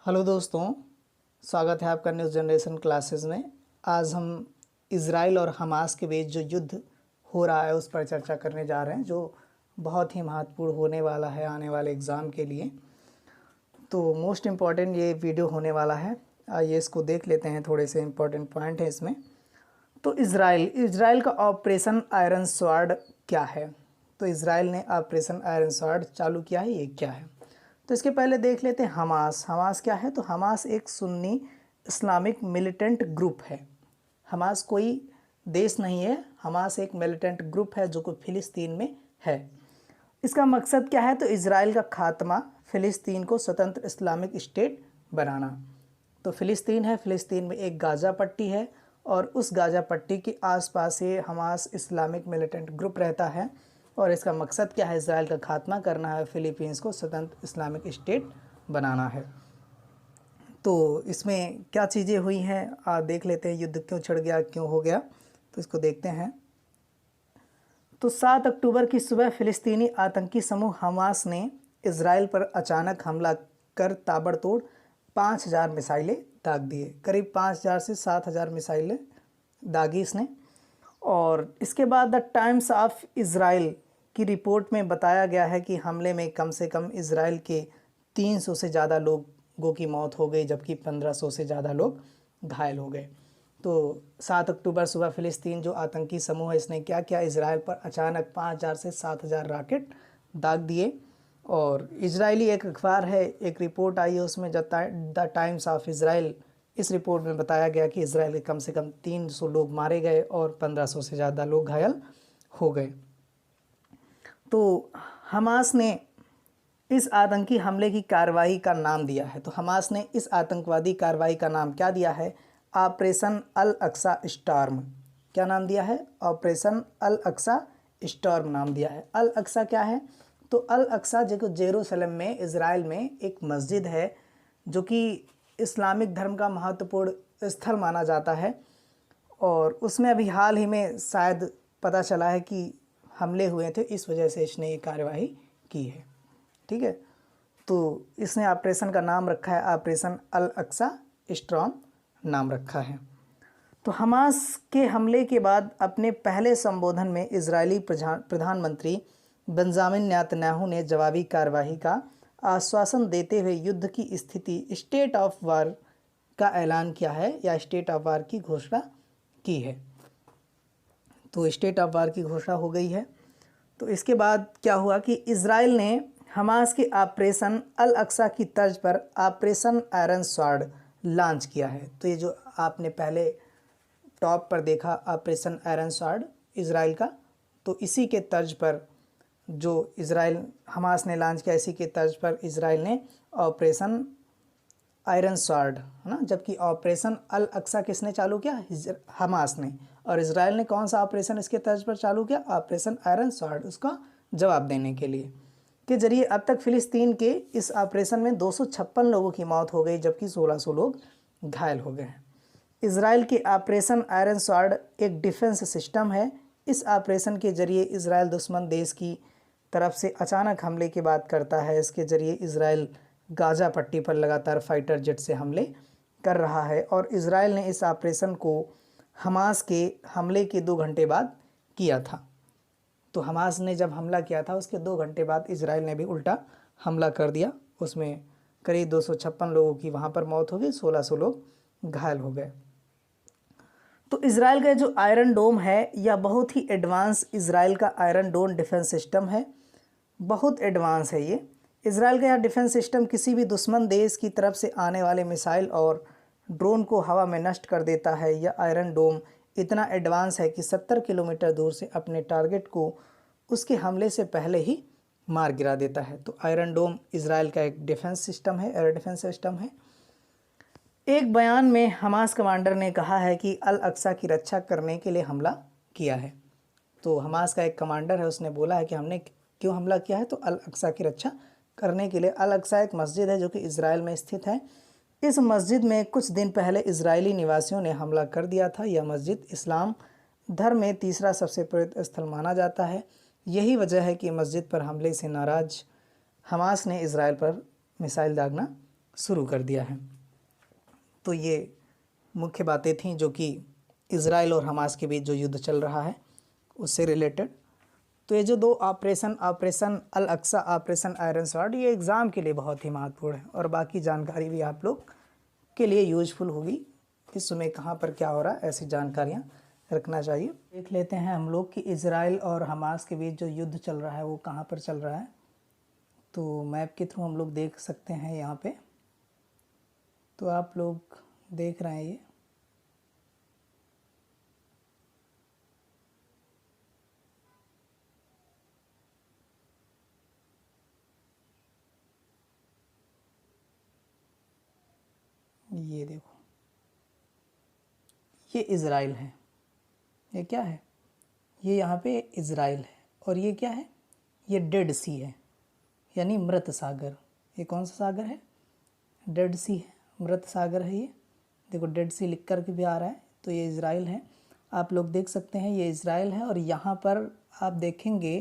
Hello दोस्तों, स्वागत है आपका न्यूज़ जनरेशन क्लासेस में। आज हम इज़राइल और हमास के बीच जो युद्ध हो रहा है उस पर चर्चा करने जा रहे हैं, जो बहुत ही महत्वपूर्ण होने वाला है आने वाले एग्ज़ाम के लिए। तो मोस्ट इम्पॉर्टेंट ये वीडियो होने वाला है। आइए इसको देख लेते हैं, थोड़े से इम्पोर्टेंट पॉइंट है इसमें। तो इज़राइल का ऑपरेशन आयरन स्वॉर्ड क्या है? तो इज़राइल ने ऑपरेशन आयरन स्वॉर्ड चालू किया है, ये क्या है? तो इसके पहले देख लेते हैं हमास क्या है। तो हमास एक सुन्नी इस्लामिक मिलिटेंट ग्रुप है। हमास कोई देश नहीं है, हमास एक मिलिटेंट ग्रुप है जो कि फ़िलिस्तीन में है। इसका मकसद क्या है? तो इज़राइल का खात्मा, फ़िलिस्तीन को स्वतंत्र इस्लामिक स्टेट बनाना। तो फ़िलिस्तीन है, फ़िलिस्तीन में एक गाज़ा पट्टी है और उस गाज़ा पट्टी के आसपास ये हमास इस्लामिक मिलिटेंट ग्रुप रहता है और इसका मकसद क्या है? इज़राइल का खात्मा करना है, फ़िलीपींस को स्वतंत्र इस्लामिक स्टेट बनाना है। तो इसमें क्या चीज़ें हुई हैं देख लेते हैं। युद्ध क्यों छिड़ गया, क्यों हो गया, तो इसको देखते हैं। तो 7 अक्टूबर की सुबह फ़िलिस्तीनी आतंकी समूह हमास ने इज़राइल पर अचानक हमला कर ताबड़तोड़ 5000 मिसाइलें दाग दिए। करीब 5000 से 7000 मिसाइलें दागी इसने। और इसके बाद द टाइम्स ऑफ इज़राइल की रिपोर्ट में बताया गया है कि हमले में कम से कम इज़राइल के 300 से ज़्यादा लोगों की मौत हो गई, जबकि 1500 से ज़्यादा लोग घायल हो गए। तो 7 अक्टूबर सुबह फ़िलिस्तीन जो आतंकी समूह है इसने क्या किया? इज़राइल पर अचानक 5000 से 7000 रॉकेट दाग दिए। और इजरायली एक अखबार है, एक रिपोर्ट आई है उसमें द टाइम्स ऑफ इज़राइल, इस रिपोर्ट में बताया गया कि इज़राइल के कम से कम 300 लोग मारे गए और 1500 से ज़्यादा लोग घायल हो गए। तो हमास ने इस आतंकी हमले की कार्रवाई का नाम दिया है। तो हमास ने इस आतंकवादी कार्रवाई का नाम क्या दिया है? ऑपरेशन अल अक्सा स्टॉर्म। क्या नाम दिया है? ऑपरेशन अल अक्सा स्टॉर्म नाम दिया है। अल अक्सा क्या है? तो अल अक्सा जो जेरूसलम में, इज़राइल में एक मस्जिद है जो कि इस्लामिक धर्म का महत्वपूर्ण स्थल माना जाता है। और उसमें अभी हाल ही में शायद पता चला है कि हमले हुए थे, इस वजह से इसने ये कार्यवाही की है। ठीक है, तो इसने ऑपरेशन का नाम रखा है ऑपरेशन अल अक्सा स्टॉर्म नाम रखा है। तो हमास के हमले के बाद अपने पहले संबोधन में इजरायली प्रधानमंत्री बेंजामिन नेतन्याहू ने जवाबी कार्यवाही का आश्वासन देते हुए युद्ध की स्थिति, स्टेट ऑफ वार का ऐलान किया है या स्टेट ऑफ वार की घोषणा की है। तो स्टेट ऑफ वार की घोषणा हो गई है। तो इसके बाद क्या हुआ कि इज़राइल ने हमास के ऑपरेशन अल अक्सा की तर्ज पर ऑपरेशन आयरन स्वॉर्ड लॉन्च किया है। तो ये जो आपने पहले टॉप पर देखा ऑपरेशन आयरन स्वॉर्ड इज़राइल का, तो इसी के तर्ज पर जो इज़राइल हमास ने लॉन्च किया, इसी के तर्ज पर इज़राइल ने ऑपरेशन आयरन स्वॉर्ड, है ना। जबकि ऑपरेशन अल अक्सा किसने चालू किया? हमास ने। और इज़राइल ने कौन सा ऑपरेशन इसके तर्ज पर चालू किया? ऑपरेशन आयरन स्वॉर्ड, उसका जवाब देने के लिए के जरिए अब तक फ़िलिस्तीन के इस ऑपरेशन में 256 लोगों की मौत हो गई, जबकि 1600 लोग घायल हो गए हैं। इज़राइल के ऑपरेशन आयरन स्वॉर्ड एक डिफेंस सिस्टम है। इस ऑपरेशन के जरिए इज़राइल दुश्मन देश की तरफ से अचानक हमले की बात करता है। इसके जरिए इज़राइल गाज़ा पट्टी पर लगातार फाइटर जेट से हमले कर रहा है। और इज़राइल ने इस ऑपरेशन को हमास के हमले के 2 घंटे बाद किया था। तो हमास ने जब हमला किया था उसके 2 घंटे बाद इज़राइल ने भी उल्टा हमला कर दिया। उसमें करीब 256 लोगों की वहाँ पर मौत हो गई, 1600 लोग घायल हो गए। तो इज़राइल का जो आयरन डोम है यह बहुत ही एडवांस इज़राइल का आयरन डोम डिफेंस सिस्टम है। बहुत एडवांस है ये। इज़राइल का यह डिफेंस सिस्टम किसी भी दुश्मन देश की तरफ से आने वाले मिसाइल और ड्रोन को हवा में नष्ट कर देता है। यह आयरन डोम इतना एडवांस है कि 70 किलोमीटर दूर से अपने टारगेट को उसके हमले से पहले ही मार गिरा देता है। तो आयरन डोम इज़राइल का एक डिफेंस सिस्टम है, एयर डिफेंस सिस्टम है। एक बयान में हमास कमांडर ने कहा है कि अल अक्सा की रक्षा करने के लिए हमला किया है। तो हमास का एक कमांडर है, उसने बोला है कि हमने क्यों हमला किया है? तो अल अक्सा की रक्षा करने के लिए। अल अक्सा एक मस्जिद है जो कि इज़राइल में स्थित है। इस मस्जिद में कुछ दिन पहले इज़राइली निवासियों ने हमला कर दिया था। यह मस्जिद इस्लाम धर्म में तीसरा सबसे पवित्र स्थल माना जाता है। यही वजह है कि मस्जिद पर हमले से नाराज हमास ने इज़राइल पर मिसाइल दागना शुरू कर दिया है। तो ये मुख्य बातें थीं जो कि इज़राइल और हमास के बीच जो युद्ध चल रहा है उससे रिलेटेड। तो ये जो दो ऑपरेशन, ऑपरेशन अल अक्सा, ऑपरेशन आयरन स्वॉर्ड, ये एग्ज़ाम के लिए बहुत ही महत्वपूर्ण है और बाकी जानकारी भी आप लोग के लिए यूजफुल होगी। इस समय कहाँ पर क्या हो रहा है ऐसी जानकारियाँ रखना चाहिए। देख लेते हैं हम लोग कि इज़राइल और हमास के बीच जो युद्ध चल रहा है वो कहाँ पर चल रहा है। तो मैप के थ्रू हम लोग देख सकते हैं यहाँ पे। तो आप लोग देख रहे हैं ये देखो, ये इज़राइल है, ये क्या है, ये यहाँ पे इज़राइल है और ये क्या है, ये डेड सी है यानी मृत सागर। ये कौन सा सागर है, डेड सी है, मृत सागर है। ये देखो डेड सी लिख कर के भी आ रहा है। तो ये इज़राइल है, आप लोग देख सकते हैं ये इज़राइल है। और यहाँ पर आप देखेंगे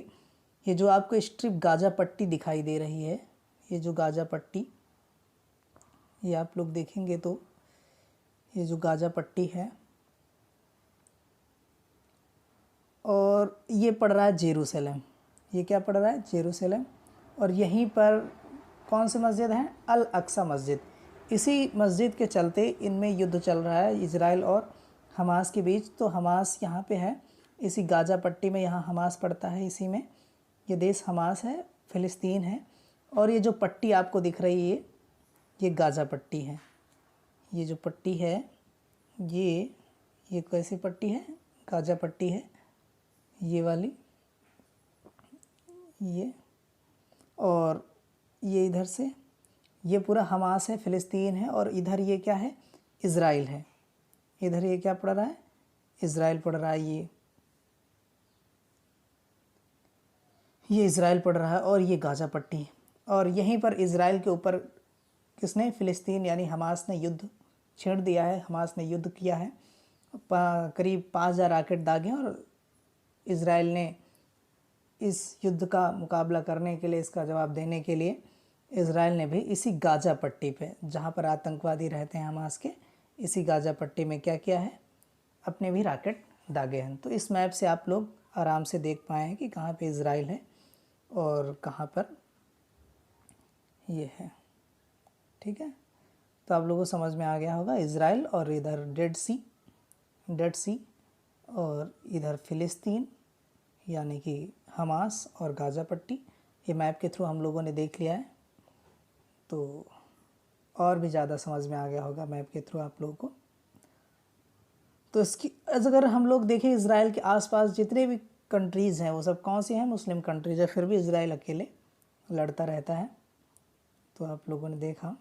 ये जो आपको स्ट्रिप गाज़ा पट्टी दिखाई दे रही है, ये जो गाज़ा पट्टी, ये आप लोग देखेंगे तो ये जो गाज़ा पट्टी है और ये पड़ रहा है जेरूसलम। ये क्या पड़ रहा है, जेरूसलम। और यहीं पर कौन सी मस्जिद है, अल अक्सा मस्जिद। इसी मस्जिद के चलते इनमें युद्ध चल रहा है इज़राइल और हमास के बीच। तो हमास यहाँ पे है, इसी गाज़ा पट्टी में, यहाँ हमास पड़ता है, इसी में ये देश हमास है, फ़िलिस्तीन है। और ये जो पट्टी आपको दिख रही है ये गाज़ा पट्टी है। ये जो पट्टी है ये कैसी पट्टी है, गाज़ा पट्टी है ये वाली, ये। और ये इधर से ये पूरा हमास है, फ़िलिस्तीन है। और इधर ये क्या है, इज़राइल है। इधर ये क्या पड़ रहा है, इज़राइल पड़ रहा है। ये इज़राइल पड़ रहा है और ये गाज़ा पट्टी। और यहीं पर इज़राइल के ऊपर किसने, फ़िलिस्तीन यानी हमास ने युद्ध छेड़ दिया है। हमास ने युद्ध किया है, करीब 5000 रॉकेट दागे और इज़राइल ने इस युद्ध का मुकाबला करने के लिए, इसका जवाब देने के लिए इज़राइल ने भी इसी गाज़ा पट्टी पे, जहाँ पर आतंकवादी रहते हैं हमास के, इसी गाज़ा पट्टी में क्या किया है, अपने भी रॉकेट दागे हैं। तो इस मैप से आप लोग आराम से देख पाए हैं कि कहाँ पे इज़राइल है और कहाँ पर ये है। ठीक है, तो आप लोगों को समझ में आ गया होगा। इज़राइल और इधर डेड सी और इधर फ़िलिस्तीन यानी कि हमास और गाज़ा पट्टी, ये मैप के थ्रू हम लोगों ने देख लिया है। तो और भी ज़्यादा समझ में आ गया होगा मैप के थ्रू आप लोगों को। तो इसकी अगर हम लोग देखें, इज़राइल के आसपास जितने भी कंट्रीज़ हैं वो सब कौन सी हैं, मुस्लिम कंट्रीज़ है, फिर भी इज़राइल अकेले लड़ता रहता है। तो आप लोगों ने देखा